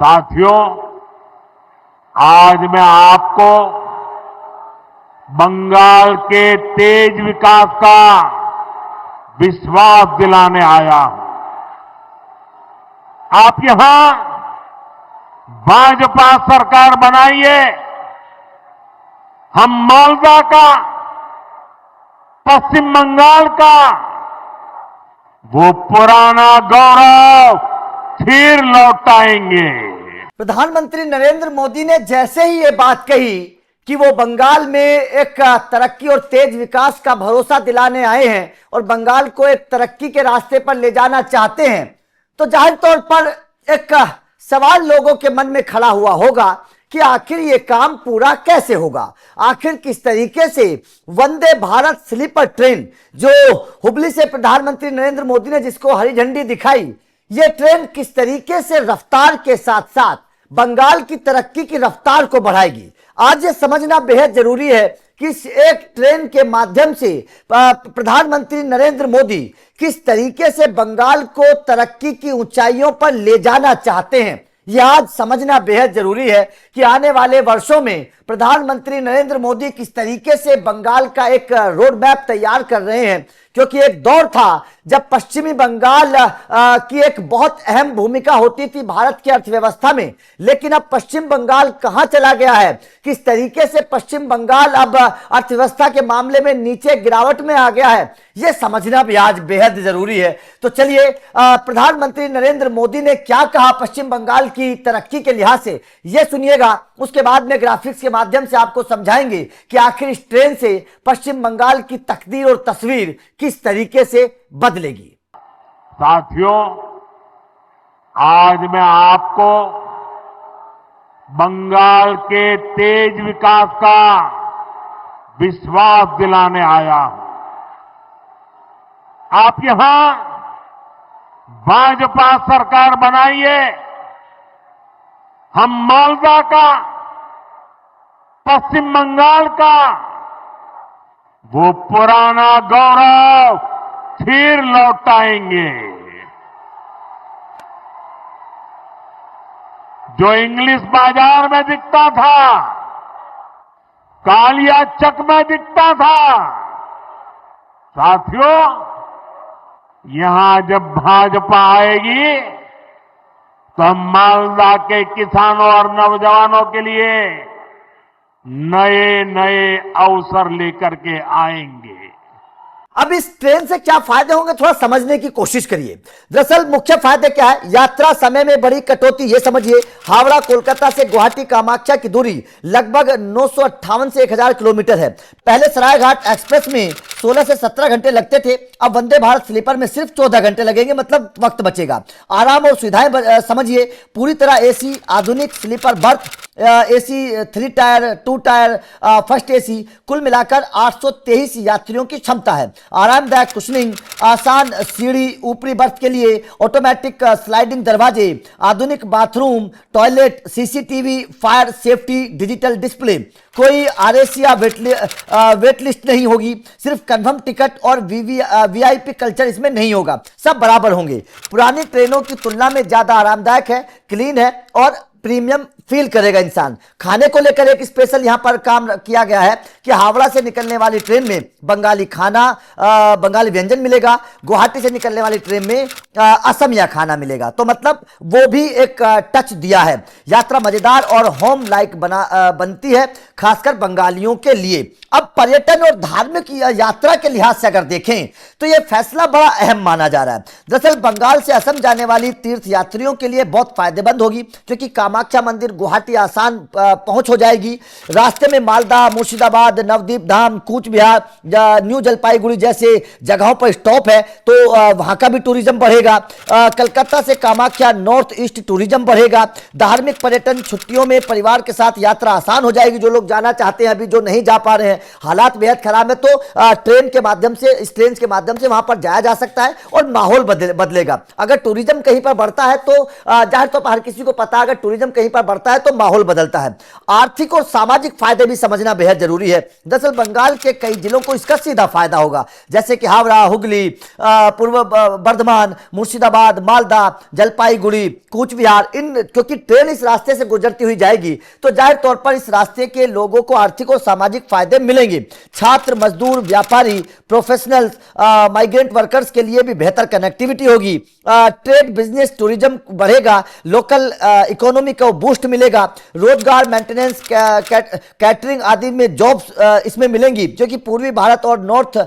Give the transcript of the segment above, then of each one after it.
साथियों, आज मैं आपको बंगाल के तेज विकास का विश्वास दिलाने आया हूं। आप यहां भाजपा सरकार बनाइए, हम मालदा का, पश्चिम बंगाल का वो पुराना गौरव फिर लौटाएंगे। प्रधानमंत्री नरेंद्र मोदी ने जैसे ही ये बात कही कि वो बंगाल में एक तरक्की और तेज विकास का भरोसा दिलाने आए हैं और बंगाल को एक तरक्की के रास्ते पर ले जाना चाहते हैं, तो जाहिर तौर पर एक सवाल लोगों के मन में खड़ा हुआ होगा कि आखिर ये काम पूरा कैसे होगा। आखिर किस तरीके से वंदे भारत स्लीपर ट्रेन, जो हुबली से प्रधानमंत्री नरेंद्र मोदी ने जिसको हरी झंडी दिखाई, ये ट्रेन किस तरीके से रफ्तार के साथ साथ बंगाल की तरक्की की रफ्तार को बढ़ाएगी। आज ये समझना बेहद जरूरी है कि इस एक ट्रेन के माध्यम से प्रधानमंत्री नरेंद्र मोदी किस तरीके से बंगाल को तरक्की की ऊंचाइयों पर ले जाना चाहते हैं। यह आज समझना बेहद जरूरी है कि आने वाले वर्षों में प्रधानमंत्री नरेंद्र मोदी किस तरीके से बंगाल का एक रोड मैप तैयार कर रहे हैं, क्योंकि एक दौर था जब पश्चिमी बंगाल की एक बहुत अहम भूमिका होती थी भारत की अर्थव्यवस्था में, लेकिन अब पश्चिम बंगाल कहां चला गया है, किस तरीके से पश्चिम बंगाल अब अर्थव्यवस्था के मामले में नीचे गिरावट में आ गया है, यह समझना भी आज बेहद जरूरी है। तो चलिए प्रधानमंत्री नरेंद्र मोदी ने क्या कहा पश्चिम बंगाल की तरक्की के लिहाज से, यह सुनिएगा। उसके बाद में ग्राफिक्स के माध्यम से आपको समझाएंगे कि आखिर इस ट्रेन से पश्चिम बंगाल की तकदीर और तस्वीर किस तरीके से बदलेगी। साथियों, आज मैं आपको बंगाल के तेज विकास का विश्वास दिलाने आया हूं। आप यहां भाजपा सरकार बनाइए, हम मालदा का, पश्चिम बंगाल का वो पुराना गौरव फिर लौटाएंगे। जो इंग्लिश बाजार में दिखता था, कालिया चक में दिखता था, साथियों यहां जब भाजपा आएगी तो हम मालदा के किसानों और नौजवानों के लिए नए नए अवसर लेकर के आएंगे। अब इस ट्रेन से क्या फायदे होंगे थोड़ा समझने की कोशिश करिए। दरअसल मुख्य फायदे क्या है, यात्रा समय में बड़ी कटौती, ये समझिए। हावड़ा कोलकाता से गुवाहाटी कामाख्या की दूरी लगभग 958 से 1000 किलोमीटर है। पहले सरायघाट एक्सप्रेस में 16 से 17 घंटे लगते थे, अब वंदे भारत स्लीपर में सिर्फ 14 घंटे लगेंगे, मतलब वक्त बचेगा। आराम और सुविधाएं समझिए, पूरी तरह एसी, आधुनिक sleeper berth, AC 3 tier, 2 tier, first AC, कुल मिलाकर 823 यात्रियों की क्षमता है। आरामदायक कुशनिंग, आसान सीढ़ी, ऊपरी बर्थ के लिए ऑटोमेटिक स्लाइडिंग दरवाजे, आधुनिक bathroom, toilet, CCTV, fire safety, digital display. कोई आरएसी या वेट लिस्ट नहीं होगी, सिर्फ कन्फर्म टिकट और वीआईपी कल्चर इसमें नहीं होगा, सब बराबर होंगे। पुरानी ट्रेनों की तुलना में ज्यादा आरामदायक है, क्लीन है और प्रीमियम फील करेगा इंसान। खाने को लेकर एक स्पेशल यहां पर काम किया गया है कि हावड़ा से निकलने वाली ट्रेन में बंगाली खाना, बंगाली व्यंजन मिलेगा, गुवाहाटी से निकलने वाली ट्रेन में असमिया खाना मिलेगा, तो मतलब वो भी एक टच दिया है। यात्रा मजेदार और होम लाइक बनती है, खासकर बंगालियों के लिए। अब पर्यटन और धार्मिक यात्रा के लिहाज से अगर देखें तो यह फैसला बड़ा अहम माना जा रहा है। दरअसल बंगाल से असम जाने वाली तीर्थ यात्रियों के लिए बहुत फायदेमंद होगी, क्योंकि कामाख्या मंदिर गुवाहाटी आसान पहुंच हो जाएगी। रास्ते में मालदा, मुर्शिदाबाद, नवदीप धाम, कूच बिहार, न्यू जलपाईगुड़ी जैसे जगहों पर स्टॉप है, तो वहां का भी टूरिज्म बढ़ेगा। कलकत्ता से कामाख्या नॉर्थ ईस्ट टूरिज्म बढ़ेगा। धार्मिक पर्यटन, छुट्टियों में परिवार के साथ यात्रा आसान हो जाएगी, जो लोग जाना चाहते हैं, अभी जो नहीं जा पा रहे हैं, हालात बेहद खराब है, तो ट्रेन के माध्यम से, इस ट्रेन के माध्यम से वहां पर जाया जा सकता है और माहौल बदलेगा। अगर टूरिज्म कहीं पर बढ़ता है तो जाहिर तौर पर हर किसी को पता है, अगर टूरिज्म टूरिज्म कहीं पर बढ़ता है तो माहौल बदलता है। आर्थिक और सामाजिक फायदे भी समझना बेहद जरूरी है। दरअसल बंगाल के कई जिलों को इसका सीधा फायदा होगा, जैसे कि हावड़ा, हुगली, पूर्व बर्धमान, मुर्शिदाबाद, मालदा, जलपाईगुड़ी, कूच बिहार, इन क्योंकि ट्रेन इस रास्ते से गुजरती हुई जाएगी तो जाहिर तौर पर इस रास्ते के लोगों को आर्थिक और सामाजिक फायदे मिलेंगे। छात्र, मजदूर, व्यापारी, प्रोफेशनल्स, माइग्रेंट वर्कर्स के लिए भी बेहतर कनेक्टिविटी होगी। ट्रेड, बिजनेस, टूरिज्म बढ़ेगा, लोकल इकोनॉमी को बूस्ट मिलेगा, रोजगार, मेंटेनेंस, कैटरिंग आदि में जॉब्स इसमें मिलेंगी, जो कि पूर्वी भारत और नॉर्थ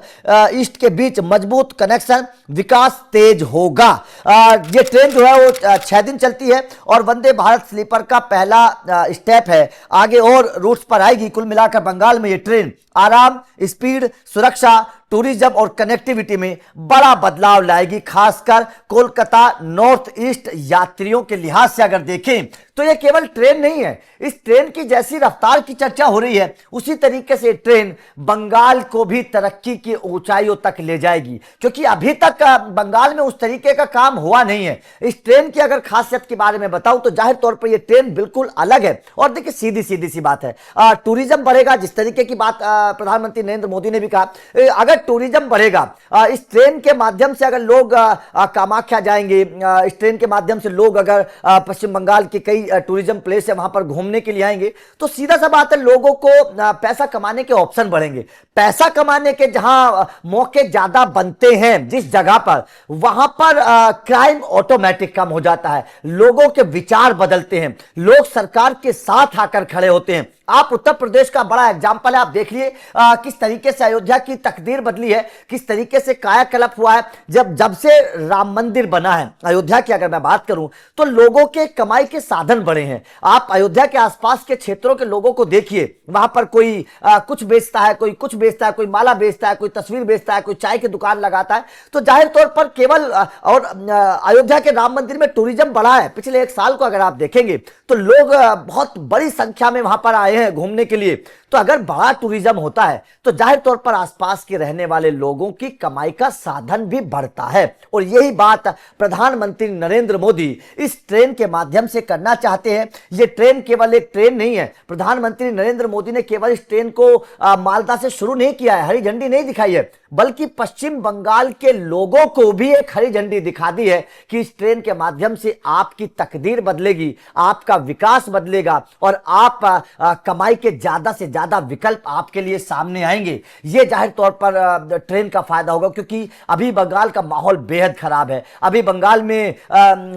ईस्ट के बीच मजबूत कनेक्शन, विकास तेज होगा। ये ट्रेन जो है वो 6 दिन चलती है और वंदे भारत स्लीपर का पहला स्टेप है, आगे और रूट्स पर आएगी। कुल मिलाकर बंगाल में ये ट्रेन आराम, स्पीड, सुरक्षा, टूरिज्म और कनेक्टिविटी में बड़ा बदलाव लाएगी, खासकर कोलकाता नॉर्थ ईस्ट यात्रियों के लिहाज से अगर देखें तो यह केवल ट्रेन नहीं है। इस ट्रेन की जैसी रफ्तार की चर्चा हो रही है उसी तरीके से ट्रेन बंगाल को भी तरक्की की ऊंचाइयों तक ले जाएगी, क्योंकि अभी तक बंगाल में उस तरीके का काम हुआ नहीं है। इस ट्रेन की अगर खासियत के बारे में बताऊं तो जाहिर तौर पर यह ट्रेन बिल्कुल अलग है। और देखिए सीधी सीधी सी बात है, टूरिज्म बढ़ेगा, जिस तरीके की बात प्रधानमंत्री नरेंद्र मोदी ने भी कहा, अगर टूरिज्म बढ़ेगा, इस ट्रेन के माध्यम से अगर लोग कामाख्या जाएंगे, इस ट्रेन के माध्यम से लोग अगर पश्चिम बंगाल के कई टूरिज्म प्लेस है वहां पर घूमने के लिए आएंगे, तो सीधा सा बात है लोगों को पैसा कमाने के ऑप्शन बढ़ेंगे। पैसा कमाने के जहां मौके ज्यादा बनते हैं जिस जगह पर, वहां पर क्राइम ऑटोमेटिक कम हो जाता है, लोगों के विचार बदलते हैं, लोग सरकार के साथ आकर खड़े होते हैं। आप उत्तर प्रदेश का बड़ा एग्जाम्पल है, आप देख लिए किस तरीके से अयोध्या की तकदीर बदली है, किस तरीके से कायाकल्प हुआ है। जब से राम मंदिर बना है अयोध्या की अगर मैं बात करूं तो लोगों के कमाई के साधन बढ़े हैं। आप अयोध्या के आसपास के क्षेत्रों के लोगों को देखिए, वहां पर कोई कुछ बेचता है, कोई कुछ बेचता है, कोई माला बेचता है, कोई तस्वीर बेचता है, कोई चाय की दुकान लगाता है। तो जाहिर तौर पर केवल और अयोध्या के राम मंदिर में टूरिज्म बढ़ा है। पिछले 1 साल को अगर आप देखेंगे तो लोग बहुत बड़ी संख्या में वहां पर आए हैं घूमने के लिए। तो अगर बड़ा टूरिज्म होता है तो जाहिर तौर पर आसपास के रहने वाले लोगों की कमाई का साधन भी बढ़ता है। और यही बात प्रधानमंत्री नरेंद्र मोदी इस ट्रेन के माध्यम से करना चाहते हैं। यह ट्रेन केवल एक ट्रेन नहीं है, प्रधानमंत्री नरेंद्र मोदी ने केवल इस ट्रेन को मालदा से शुरू नहीं किया है, हरी झंडी नहीं दिखाई है, बल्कि पश्चिम बंगाल के लोगों को भी एक हरी झंडी दिखा दी है कि इस ट्रेन के माध्यम से आपकी तकदीर बदलेगी, आपका विकास बदलेगा और आप कमाई के ज्यादा से ज्यादा विकल्प आपके लिए सामने आएंगे। यह जाहिर तौर पर ट्रेन का फायदा होगा, क्योंकि अभी बंगाल का माहौल बेहद खराब है। अभी बंगाल में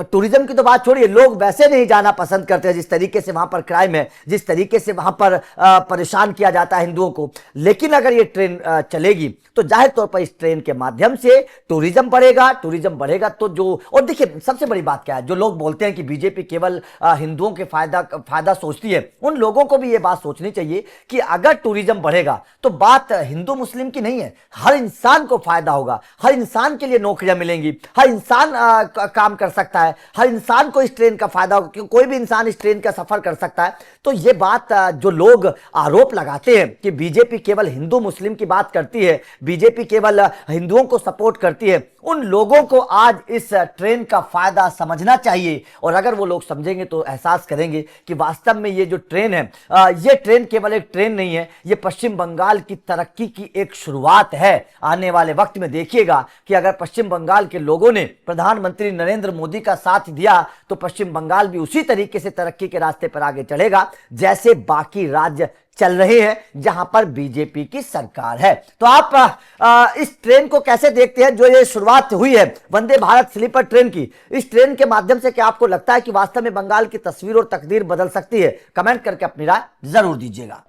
टूरिज्म की तो बात छोड़िए, लोग वैसे नहीं जाना पसंद करते हैं, जिस तरीके से वहां पर क्राइम है, जिस तरीके से वहां पर परेशान किया जाता है हिंदुओं को। लेकिन अगर ये ट्रेन चलेगी तो जाहिर तौर पर इस ट्रेन के माध्यम से टूरिज्म बढ़ेगा तो जो, और देखिए सबसे बड़ी बात क्या है, जो लोग बोलते हैं कि बीजेपी केवल हिंदुओं के फायदा सोचती है, उन लोगों को भी यह बात सोचनी चाहिए कि अगर टूरिज्म बढ़ेगा तो बात हिंदू मुस्लिम की नहीं है, हर इंसान को फायदा होगा, हर इंसान के लिए नौकरियां मिलेंगी, हर इंसान काम कर सकता है, हर इंसान को इस ट्रेन का फायदा होगा, क्योंकि कोई भी इंसान इस ट्रेन का सफर कर सकता है। तो ये बात जो लोग आरोप लगाते हैं कि बीजेपी केवल हिंदू मुस्लिम की बात करती है, बीजेपी केवल हिंदुओं को सपोर्ट करती है, उन लोगों को आज इस ट्रेन का फायदा समझना चाहिए। और अगर वो लोग समझेंगे तो एहसास करेंगे कि वास्तव में ये जो ट्रेन है, ये ट्रेन केवल एक ट्रेन नहीं है, ये पश्चिम बंगाल की तरक्की की एक शुरुआत है। आने वाले वक्त में देखिएगा कि अगर पश्चिम बंगाल के लोगों ने प्रधानमंत्री नरेंद्र मोदी का साथ दिया तो पश्चिम बंगाल भी उसी तरीके से तरक्की के रास्ते पर आगे चलेगा जैसे बाकी राज्य चल रहे हैं जहां पर बीजेपी की सरकार है। तो आप इस ट्रेन को कैसे देखते हैं, जो ये शुरुआत हुई है वंदे भारत स्लीपर ट्रेन की, इस ट्रेन के माध्यम से क्या आपको लगता है कि वास्तव में बंगाल की तस्वीर और तकदीर बदल सकती है? कमेंट करके अपनी राय जरूर दीजिएगा।